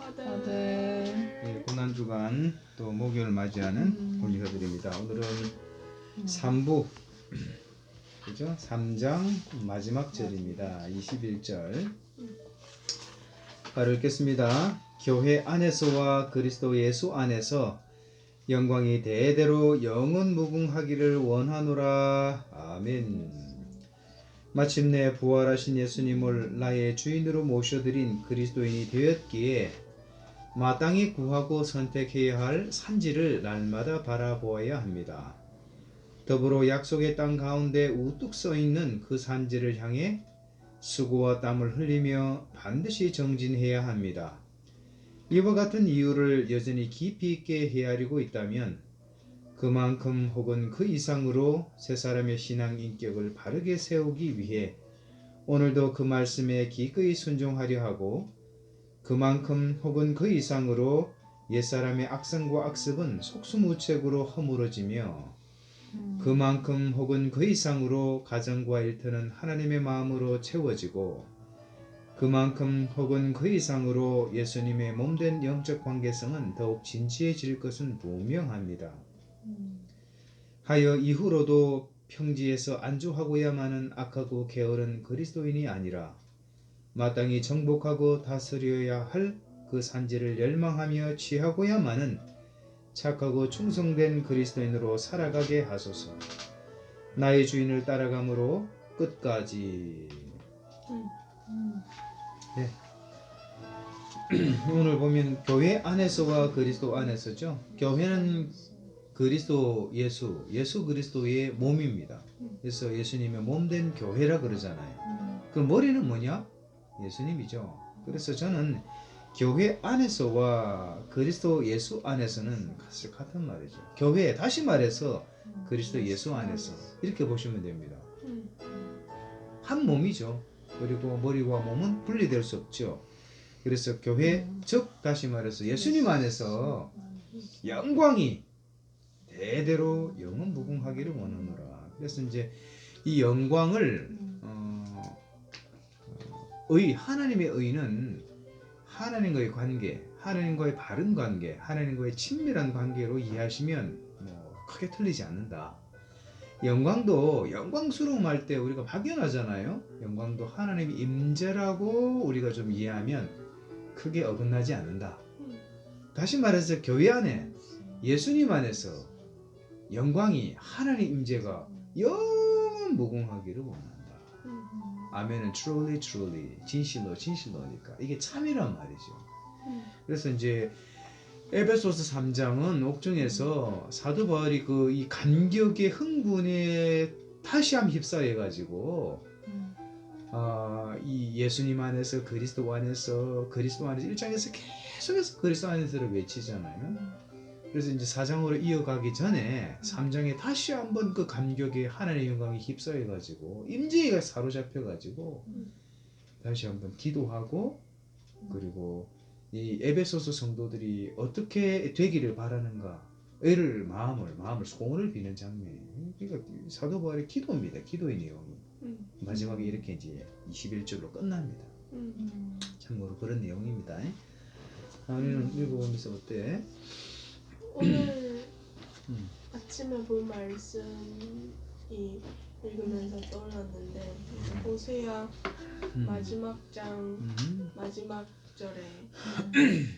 아들. 예, 고난주간 또 목요일 맞이하는 권리사들입니다. 오늘은 3부 그죠? 3장 마지막 절입니다. 21절 바로 읽겠습니다. 교회 안에서와 그리스도 예수 안에서 영광이 대대로 영원 무궁하기를 원하노라. 아멘. 마침내 부활하신 예수님을 나의 주인으로 모셔드린 그리스도인이 되었기에 마땅히 구하고 선택해야 할 산지를 날마다 바라보아야 합니다. 더불어 약속의 땅 가운데 우뚝 서있는 그 산지를 향해 수고와 땀을 흘리며 반드시 정진해야 합니다. 이와 같은 이유를 여전히 깊이 있게 헤아리고 있다면 그만큼 혹은 그 이상으로 새 사람의 신앙 인격을 바르게 세우기 위해 오늘도 그 말씀에 기꺼이 순종하려 하고 그만큼 혹은 그 이상으로 옛사람의 악성과 악습은 속수무책으로 허물어지며 그만큼 혹은 그 이상으로 가정과 일터는 하나님의 마음으로 채워지고 그만큼 혹은 그 이상으로 예수님의 몸된 영적 관계성은 더욱 진지해질 것은 분명합니다. 하여 이후로도 평지에서 안주하고야만은 악하고 게으른 그리스도인이 아니라 마땅히 정복하고 다스려야 할 그 산지를 열망하며 취하고야만은 착하고 충성된 그리스도인으로 살아가게 하소서. 나의 주인을 따라감으로 끝까지. 네. 오늘 보면 교회 안에서와 그리스도 안에서죠. 교회는 그리스도 예수 그리스도의 몸입니다. 그래서 예수님의 몸된 교회라 그러잖아요. 그 머리는 뭐냐? 예수님이죠. 그래서 저는 교회 안에서와 그리스도 예수 안에서는 같은 말이죠. 교회, 다시 말해서 그리스도 예수 안에서 이렇게 보시면 됩니다. 한 몸이죠. 그리고 머리와 몸은 분리될 수 없죠. 그래서 교회, 즉 다시 말해서 예수님 안에서 영광이 대대로 영원 무궁하기를 원하노라. 그래서 이제 이 영광을 하나님의 의는 하나님과의 관계, 하나님과의 바른 관계, 하나님과의 친밀한 관계로 이해하시면 크게 틀리지 않는다. 영광도 영광스러움 할 때 우리가 박연하잖아요. 영광도 하나님의 임재라고 우리가 좀 이해하면 크게 어긋나지 않는다. 다시 말해서 교회 안에 예수님 안에서 영광이 하나님 임재가 영원 무궁하기를 원한다. 아멘은 truly 진실로 진실로니까 이게 참이란 말이죠. 그래서 이제 에베소서 3장은 옥중에서 사도 바울이 그 이 감격의 흥분에 다시 한번 휩싸여 가지고 이 예수님 안에서 그리스도 안에서 1장에서 계속해서 그리스도 안에서를 외치잖아요. 그래서 이제 4장으로 이어가기 전에 3장에 다시 한번 그 감격에 하나님의 영광이 휩싸여 가지고 임재가 사로잡혀 가지고 다시 한번 기도하고 그리고 이 에베소서 성도들이 어떻게 되기를 바라는가 를 마음을 소원을 비는 장면이에요. 그러니까 사도 바울의 기도입니다. 기도의 내용이 마지막에 이렇게 이제 21절로 끝납니다. 참고로 그런 내용입니다. 다음에는 읽어보면서 어때? 오늘 아침에 본 말씀이 읽으면서 떠올랐는데 호세아 마지막 장 마지막 절에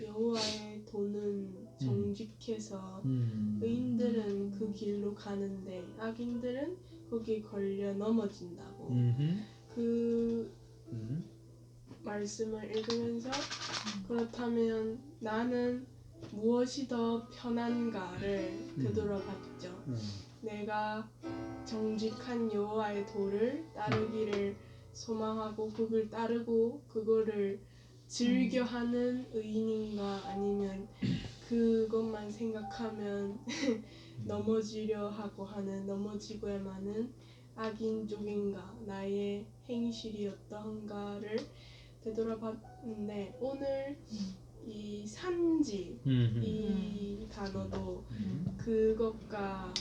여호와의 도는 정직해서 의인들은 그 길로 가는데 악인들은 거기에 걸려 넘어진다고. 그 말씀을 읽으면서 그렇다면 나는 무엇이 더 편한가를 되돌아봤죠. 내가 정직한 여호와의 도를 따르기를 소망하고 그걸 따르고 그거를 즐겨하는 의인인가 아니면 그것만 생각하면 넘어지려 하고 하는 넘어지고야만 하는 악인 쪽인가 나의 행실이 어떠한가를 되돌아봤는데 오늘 이 산지 이 단어도 그것과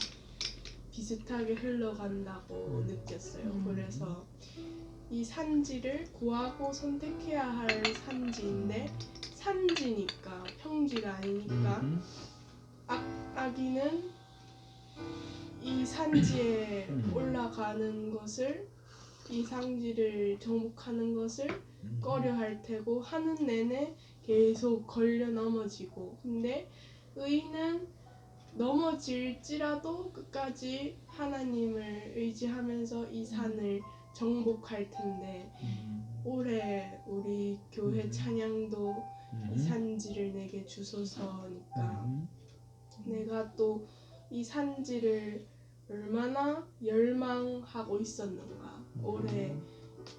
비슷하게 흘러간다고 느꼈어요. 그래서 이 산지를 구하고 선택해야 할 산지인데 산지니까 평지가 아니니까 아기는 이 산지에 올라가는 것을 이 상지를 정복하는 것을 꺼려할 테고 하는 내내 계속 걸려 넘어지고 근데 의인은 넘어질지라도 끝까지 하나님을 의지하면서 이 산을 정복할 텐데 올해 우리 교회 찬양도 이 산지를 내게 주소서니까 내가 또 이 산지를 얼마나 열망하고 있었는가. 올해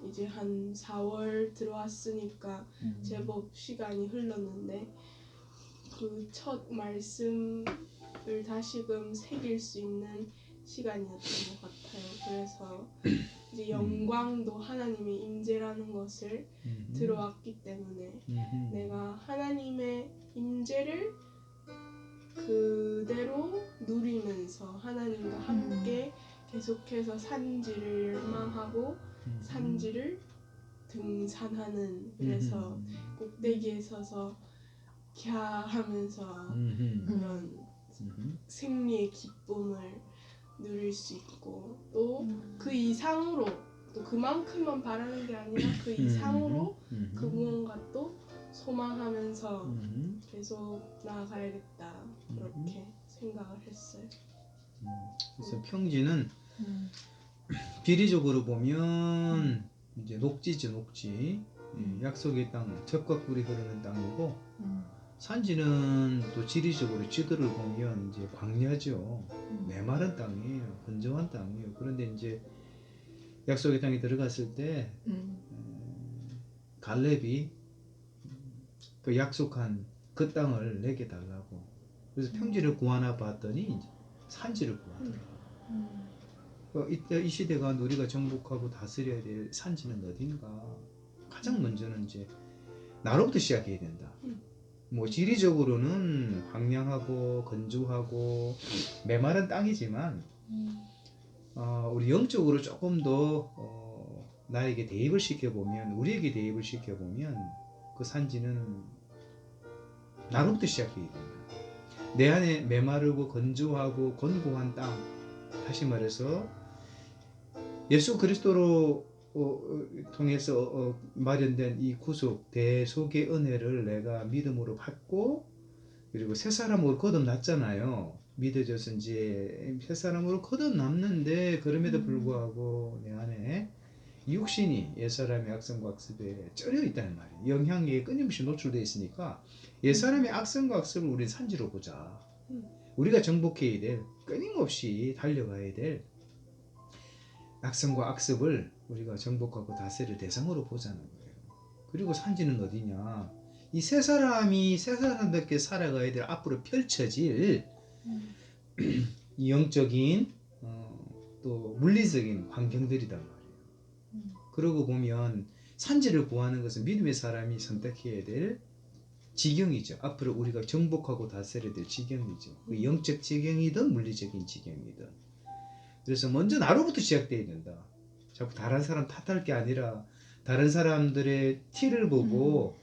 이제 한 4월 들어왔으니까 제법 시간이 흘렀는데 그 첫 말씀을 다시금 새길 수 있는 시간이었던 것 같아요. 그래서 이제 영광도 하나님의 임재라는 것을 들어왔기 때문에 내가 하나님의 임재를 그대로 누리면서 하나님과 함께 계속해서 산지를 열망하고 산지를 등산하는 그래서 꼭대기에 서서 캬 하면서 그런 승리의 기쁨을 누릴 수 있고 또 그 이상으로 또 그만큼만 바라는 게 아니라 그 이상으로 그 무언가 또 소망하면서 계속 나아가야겠다 그렇게 생각을 했어요. 그래서 평지는 비리적으로 보면 이제 녹지죠, 녹지. 약속의 땅, 젖과 꿀이 흐르는 땅이고 산지는 또 지리적으로 지도를 보면 이제 광야죠. 메마른 땅이에요, 건조한 땅이에요. 그런데 이제 약속의 땅에 들어갔을 때 갈렙이 그 약속한 그 땅을 내게 달라고. 그래서 평지를 구하나 봤더니 이제 산지를 구하더라고요. 이때 이 시대가 우리가 정복하고 다스려야 될 산지는 어딘가? 가장 먼저는 이제 나로부터 시작해야 된다. 뭐 지리적으로는 황량하고 건조하고 메마른 땅이지만 우리 영적으로 조금 더 나에게 대입을 시켜보면 우리에게 대입을 시켜보면 그 산지는 나로부터 시작해야 된다. 내 안에 메마르고 건조하고 견고한 땅, 다시 말해서 예수 그리스도로 통해서 마련된 이 구속 대속의 은혜를 내가 믿음으로 받고 그리고 새 사람으로 거듭났잖아요. 믿어져서 이제 새 사람으로 거듭났는데 그럼에도 불구하고 내 안에 육신이 옛사람의 악성과 악습에 쩔여 있다는 말이에요. 영향력에 끊임없이 노출되어 있으니까 옛사람의 악성과 악습을 우리 산지로 보자. 우리가 정복해야 될, 끊임없이 달려가야 될 악성과 악습을 우리가 정복하고 다스릴 대상으로 보자는 거예요. 그리고 산지는 어디냐? 이 새 사람이 새 사람답게 살아가야 될 앞으로 펼쳐질 이 영적인 또 물리적인 환경들이단 말이에요. 그러고 보면 산지를 구하는 것은 믿음의 사람이 선택해야 될 지경이죠. 앞으로 우리가 정복하고 다스려야 될 지경이죠. 그 영적 지경이든 물리적인 지경이든. 그래서 먼저 나로부터 시작돼야 된다. 자꾸 다른 사람 탓할 게 아니라 다른 사람들의 티를 보고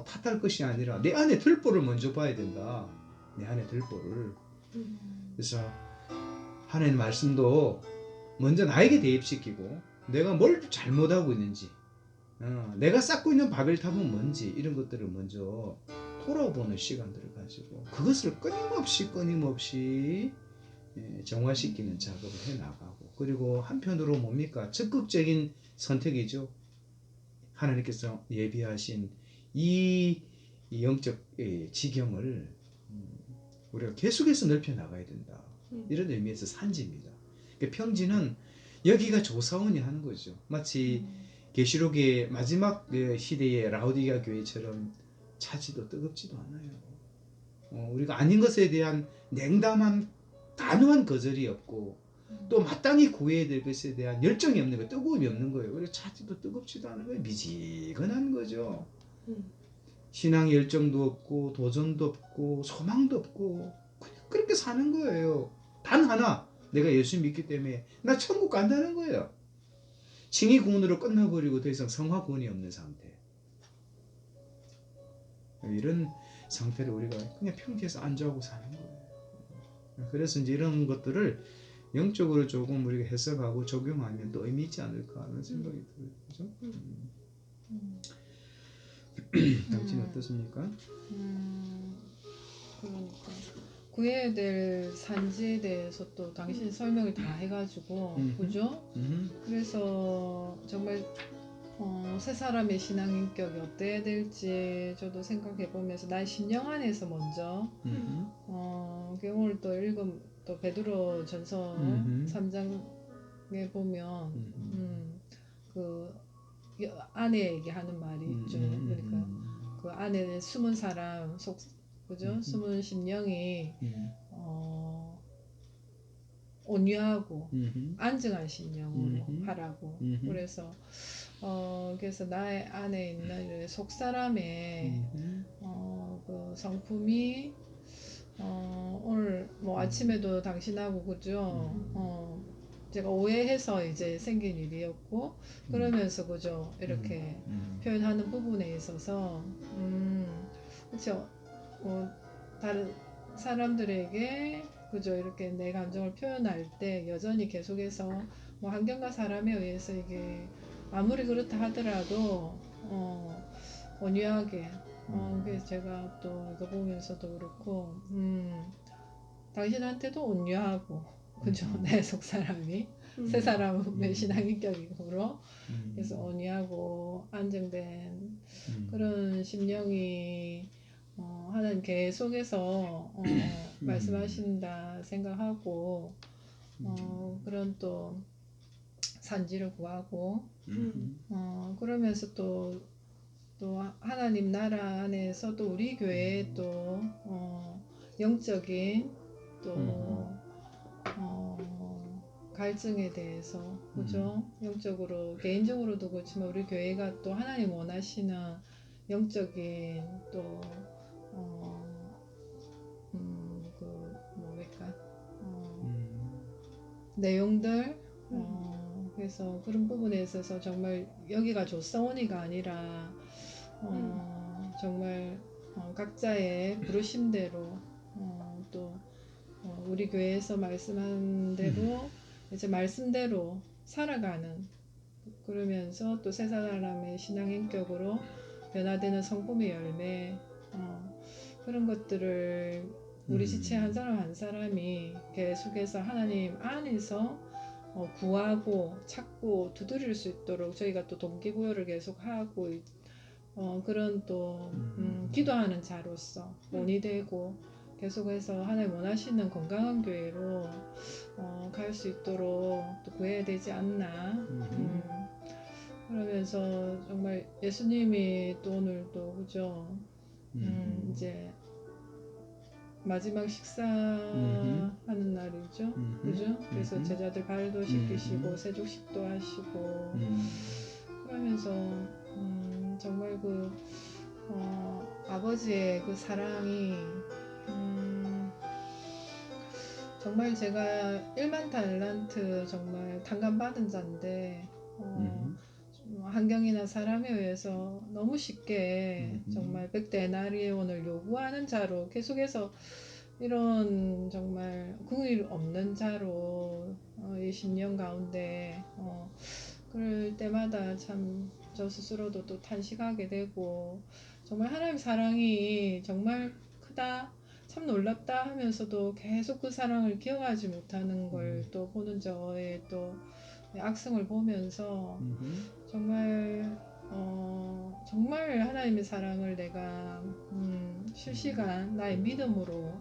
탓할 것이 아니라 내 안에 들보를 먼저 봐야 된다. 내 안에 들보를. 그래서 하나님 말씀도 먼저 나에게 대입시키고 내가 뭘 잘못하고 있는지 내가 쌓고 있는 바벨탑은 뭔지 이런 것들을 먼저 돌아보는 시간들을 가지고 그것을 끊임없이 정화시키는 작업을 해나가고 그리고 한편으로 뭡니까? 적극적인 선택이죠. 하나님께서 예비하신 이 영적 지경을 우리가 계속해서 넓혀나가야 된다. 이런 의미에서 산지입니다. 그러니까 평지는 여기가 조사원이 하는 거죠. 마치 계시록의 마지막 시대의 라오디게아 교회처럼 차지도 뜨겁지도 않아요. 우리가 아닌 것에 대한 냉담한 단호한 거절이 없고 또 마땅히 구해야 될 것에 대한 열정이 없는 거예요. 뜨거움이 없는 거예요. 그래서 차지도 뜨겁지도 않은 거예요. 미지근한 거죠. 신앙 열정도 없고 도전도 없고 소망도 없고 그냥 그렇게 사는 거예요. 단 하나 내가 예수 믿기 때문에 나 천국 간다는 거예요. 칭의 구원으로 끝나버리고 더 이상 성화 구원이 없는 상태. 이런 상태를 우리가 그냥 평지에서 안주하고 사는 거예요. 그래서 이제 이런 것들을 영적으로 조금 우리가 해석하고 적용하면 또 의미 있지 않을까 하는 생각이 들어요. 그죠? 당신은 어떻습니까? 그러니까 구해야 될 산지에 대해서 또 당신이 설명을 다 해가지고 그죠? 그래서 정말 새 사람의 신앙 인격이 어때야 될지 저도 생각해 보면서 나의 심령 안에서 먼저 오늘 또 읽은 또 베드로 전서 3장에 보면 그 아내에게 하는 말이 있죠. 그러니까 그 안에 숨은 사람 속 그죠? 숨은 심령이 온유하고 안정한 심령으로 하라고. 그래서 나의 안에 있는 속 사람의 그 성품이 오늘 뭐 아침에도 당신하고 그죠? 제가 오해해서 이제 생긴 일이었고 그러면서 그죠? 이렇게 표현하는 부분에 있어서 그렇죠. 다른 사람들에게 그죠? 이렇게 내 감정을 표현할 때 여전히 계속해서 뭐 환경과 사람에 의해서 이게 아무리 그렇다 하더라도 온유하게 그래서 제가 또 이거 보면서도 그렇고 당신한테도 온유하고 그죠? 내 속 사람이 새 사람의 신앙 인격이므로 그래서 온유하고 안정된 그런 심령이 하나님 계속해서 말씀하신다 생각하고 그런 또 산지를 구하고 그러면서 또 하나님 나라 안에서 또 우리 교회에 또 영적인 또 갈증에 대해서 그죠? 영적으로 개인적으로도 그렇지만 우리 교회가 또 하나님 원하시는 영적인 또 그 뭐랄까 내용들 그래서 그런 부분에 있어서 정말 여기가 조사원이가 아니라 정말 각자의 부르심대로 또 우리 교회에서 말씀한 대로 이제 말씀대로 살아가는 그러면서 또 새 사람의 신앙 인격으로 변화되는 성품의 열매 그런 것들을 우리 지체 한 사람 한 사람이 계속해서 하나님 안에서 구하고 찾고 두드릴 수 있도록 저희가 또 동기부여를 계속하고 그런 또 기도하는 자로서 본이 되고 계속해서 하나님 원하시는 건강한 교회로 갈 수 있도록 또 구해야 되지 않나 그러면서 정말 예수님이 또 오늘도 그죠 이제 마지막 식사하는 날이죠 그죠 그래서 제자들 발도 씻기시고 세족식도 하시고 그러면서 정말 그 아버지의 그 사랑이 정말 제가 1만 달란트 정말 탕감받은 자인데 환경이나 사람에 의해서 너무 쉽게 정말 100데나리온을 요구하는 자로 계속해서 이런 정말 긍휼 없는 자로 이 10년 가운데 그럴 때마다 참 저 스스로도 또 탄식하게 되고 정말 하나님 사랑이 정말 크다 참 놀랍다 하면서도 계속 그 사랑을 기억하지 못하는 걸 또 보는 저의 또 악성을 보면서 정말 정말 하나님의 사랑을 내가 실시간 나의 믿음으로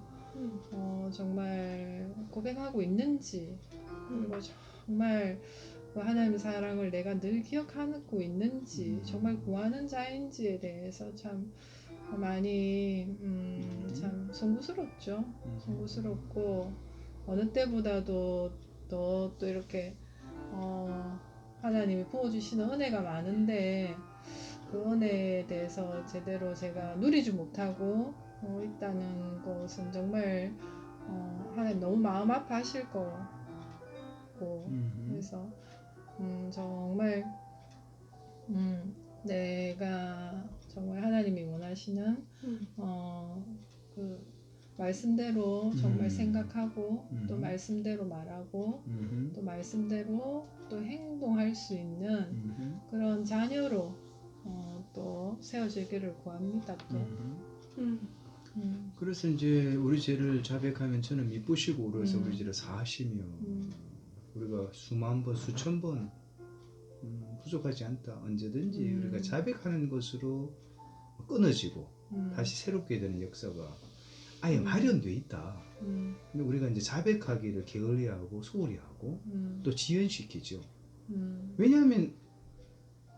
정말 고백하고 있는지 그리고 정말 그 하나님의 사랑을 내가 늘 기억하고 있는지 정말 구하는 자인지에 대해서 참 많이 참 송구스럽죠. 송구스럽고 어느 때보다도 더 또 이렇게 하나님이 부어주시는 은혜가 많은데 그 은혜에 대해서 제대로 제가 누리지 못하고 있다는 것은 정말 하나님 너무 마음 아파하실 거고 그래서 정말 내가 정말 하나님이 원하시는 그 말씀대로 정말 생각하고 또 말씀대로 말하고 또 말씀대로 또 행동할 수 있는 그런 자녀로 또 세워지기를 구합니다. 또. 그래서 이제 우리 죄를 자백하면 저는 미쁘시고 그래서 우리 죄를 사하시며 우리가 수만 번 수천 번 부족하지 않다. 언제든지 우리가 자백하는 것으로 끊어지고 다시 새롭게 되는 역사가 아예 마련돼 있다. 근데 우리가 이제 자백하기를 게을리하고 소홀히 하고 또 지연시키죠. 왜냐하면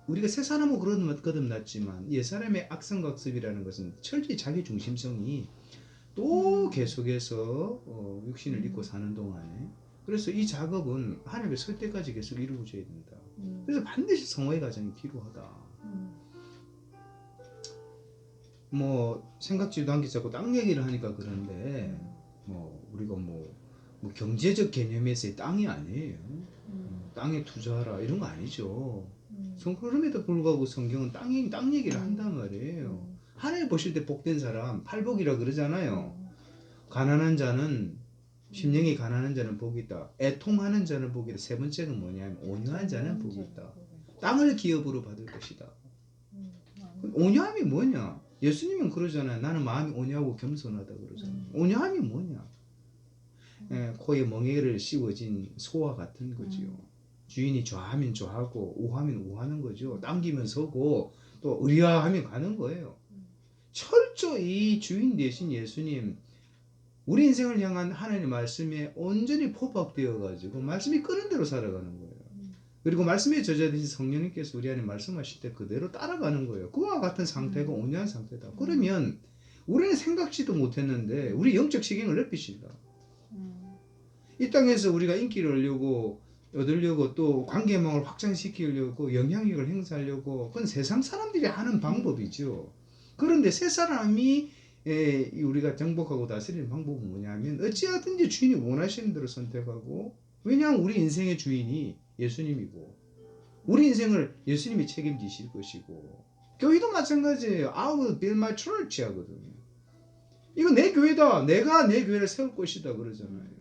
우리가 새 사람은 거듭났지만 옛 사람의 악성각습이라는 것은 철저히 자기 중심성이 또 계속해서 육신을 입고 사는 동안에 그래서 이 작업은 하나님의 설 때까지 계속 이루어져야 된다. 그래서 반드시 성화의 과정이 필요하다. 뭐 생각지도 않게 자꾸 땅 얘기를 하니까 그런데 뭐 우리가 뭐 경제적 개념에서의 땅이 아니에요. 땅에 투자하라 이런 거 아니죠. 그럼에도 불구하고 성경은 땅 얘기를 한단 말이에요. 하나님 보실 때 복된 사람 팔복이라 그러잖아요. 가난한 자는 심령이 가난한 자는 복이 있다. 애통하는 자는 복이 있다. 세 번째는 뭐냐면 온유한 자는 복이 있다. 땅을 기업으로 받을 것이다. 온유함이 뭐냐? 예수님은 그러잖아요. 나는 마음이 온유하고 겸손하다 그러잖아요. 온유함이 뭐냐? 코에 멍에를 씌워진 소와 같은 거지요. 주인이 좋아하면 좋아하고 우하면 우하는 거죠. 당기면 서고 또 의아하면 가는 거예요. 철저히 주인 되신 예수님 우리 인생을 향한 하나님의 말씀에 온전히 포박되어 가지고 말씀이 끄는 대로 살아가는 거예요. 그리고 말씀에 저자되신 성령님께서 우리 안에 말씀하실 때 그대로 따라가는 거예요. 그와 같은 상태가 온유한 상태다. 그러면 우리는 생각지도 못했는데 우리 영적 시경을 넓히신다. 이 땅에서 우리가 인기를 얻으려고 또 관계망을 확장시키려고 영향력을 행사하려고 그건 세상 사람들이 하는 방법이죠. 그런데 세 사람이 우리가 정복하고 다스리는 방법은 뭐냐면 어찌하든지 주인이 원하시는 대로 선택하고 왜냐하면 우리 인생의 주인이 예수님이고 우리 인생을 예수님이 책임지실 것이고 교회도 마찬가지예요. I will build my church 하거든요. 이거 내 교회다. 내가 내 교회를 세울 것이다 그러잖아요.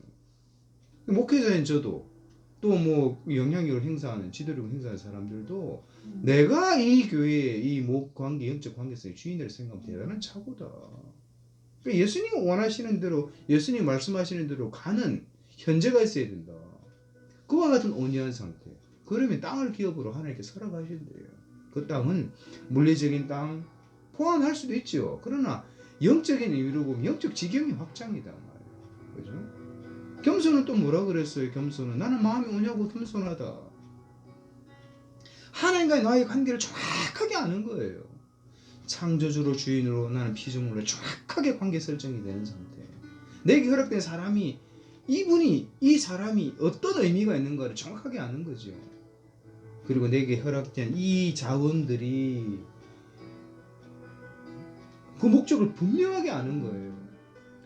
목회자인 저도 또 뭐 영향력을 행사하는 지도력을 행사하는 사람들도 내가 이 교회의 이 관계 영적 관계성의 주인을 생각하면 대단한 착오다. 그러니까 예수님이 원하시는 대로 예수님 말씀하시는 대로 가는 현재가 있어야 된다. 그와 같은 온유한 상태. 그러면 땅을 기업으로 하나님께 설악하신대요. 그 땅은 물리적인 땅 포함할 수도 있죠. 그러나 영적인 의미로 보면 영적 지경이 확장이다 말이에요. 그죠? 겸손은 또 뭐라 그랬어요? 겸손은 나는 마음이 온유하고 겸손하다. 하나님과의 나의 관계를 정확하게 아는 거예요. 창조주로 주인으로 나는 피조물로 정확하게 관계 설정이 되는 상태. 내게 허락된 사람이 이 사람이 어떤 의미가 있는가를 정확하게 아는 거죠. 그리고 내게 허락된 이 자원들이 그 목적을 분명하게 아는 거예요.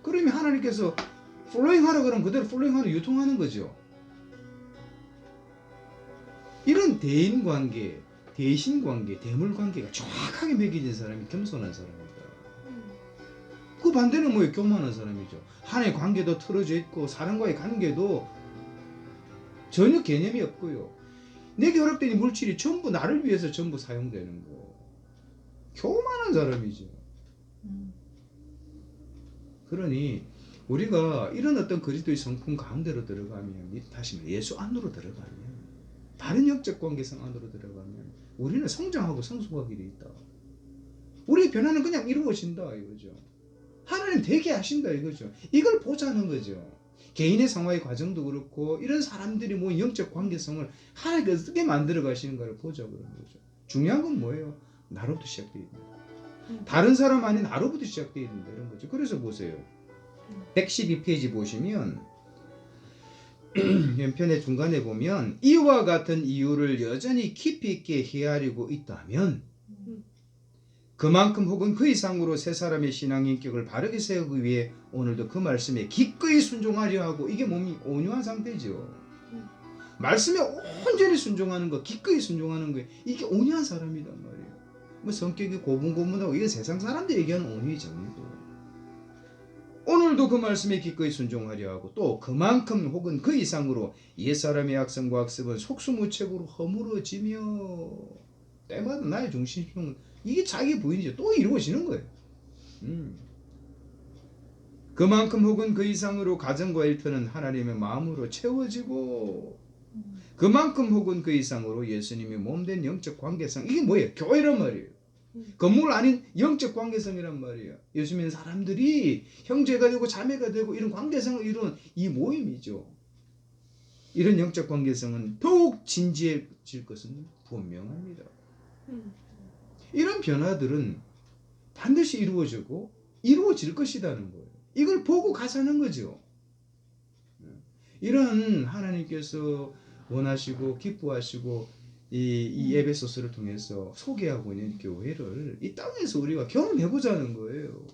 그러면 하나님께서 플로잉 하라 그러면 그대로 플로잉 하는 유통하는 거죠. 이런 대인 관계, 대신 관계, 대물 관계가 정확하게 매겨진 사람이 겸손한 사람이다. 그 반대는 뭐예요? 교만한 사람이죠. 하나의 관계도 틀어져 있고 사람과의 관계도 전혀 개념이 없고요. 내게 허락된 이 물질이 전부 나를 위해서 전부 사용되는 거. 교만한 사람이죠. 그러니 우리가 이런 어떤 그리스도의 성품 가운데로 들어가면 다시 예수 안으로 들어가면 다른 영적 관계성 안으로 들어가면 우리는 성장하고 성숙하게 돼 있다. 우리의 변화는 그냥 이루어진다 이거죠. 하나님 되게 하신다 이거죠. 이걸 보자는 거죠. 개인의 성화의 과정도 그렇고 이런 사람들이 뭐 영적 관계성을 하나님께 어떻게 만들어 가시는가를 보자 그런 거죠. 중요한 건 뭐예요? 나로부터 시작돼야 된다. 다른 사람 아닌 나로부터 시작돼야 된다 이런 거죠. 그래서 보세요. 112페이지 보시면 연편의 중간에 보면 이와 같은 이유를 여전히 깊이 있게 헤아리고 있다면 그만큼 혹은 그 이상으로 세 사람의 신앙 인격을 바르게 세우기 위해 오늘도 그 말씀에 기꺼이 순종하려 하고 이게 몸이 온유한 상태죠. 말씀에 온전히 순종하는 거, 기꺼이 순종하는 거 이게 온유한 사람이란 말이에요. 뭐 성격이 고분고분하고 이게 세상 사람들이 얘기하는 온유의 정의고 오늘도 그 말씀에 기꺼이 순종하려 하고 또 그만큼 혹은 그 이상으로 옛사람의 악성과 악습은 속수무책으로 허물어지며 때마다 나의 중심은 이게 자기 부인이죠. 또 이루어지는 거예요. 그만큼 혹은 그 이상으로 가정과 일터는 하나님의 마음으로 채워지고 그만큼 혹은 그 이상으로 예수님이 몸된 영적 관계성 이게 뭐예요? 교회란 말이에요. 건물 아닌 영적 관계성이란 말이에요. 예수 믿는 사람들이 형제가 되고 자매가 되고 이런 관계성을 이루는 이 모임이죠. 이런 영적 관계성은 더욱 진지해질 것은 분명합니다. 이런 변화들은 반드시 이루어지고 이루어질 것이라는 거예요. 이걸 보고 가자는 거죠. 이런 하나님께서 원하시고 기뻐하시고 이 에베소서를 통해서 소개하고 있는 교회를 이 땅에서 우리가 경험해보자는 거예요.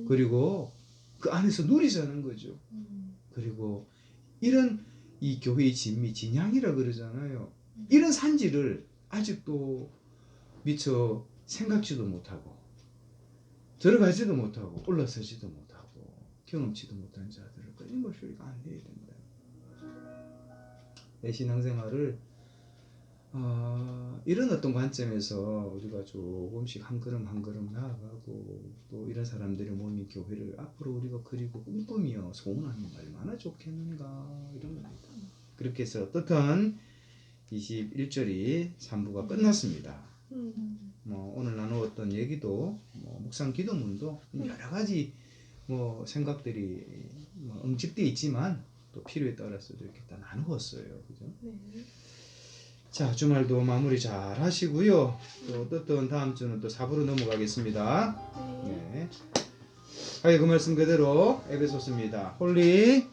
그리고 그 안에서 누리자는 거죠. 그리고 이런 이 교회의 진미, 진양이라 그러잖아요. 이런 산지를 아직도 미처 생각지도 못하고 들어가지도 못하고 올라서지도 못하고 경험치도 못한 자들을 끊임없이 우리가 안내해야 된다. 내 신앙생활을 이런 어떤 관점에서 우리가 조금씩 한 걸음 한 걸음 나아가고 또 이런 사람들의 몸이 교회를 앞으로 우리가 그리고 꿈꾸며 소원하면 얼마나 좋겠는가 이런 겁니다. 그렇게 해서 어떻든 21절이 3부가 끝났습니다. 오늘 나누었던 얘기도 묵상 기도문도 여러 가지 생각들이 응집되어 있지만 또 필요에 따라서도 이렇게 다 나누었어요. 그죠? 네. 자, 주말도 마무리 잘 하시고요. 또 어떻든 다음 주는 또 4부로 넘어가겠습니다. 네. 그 말씀 그대로 에베소서입니다. 홀리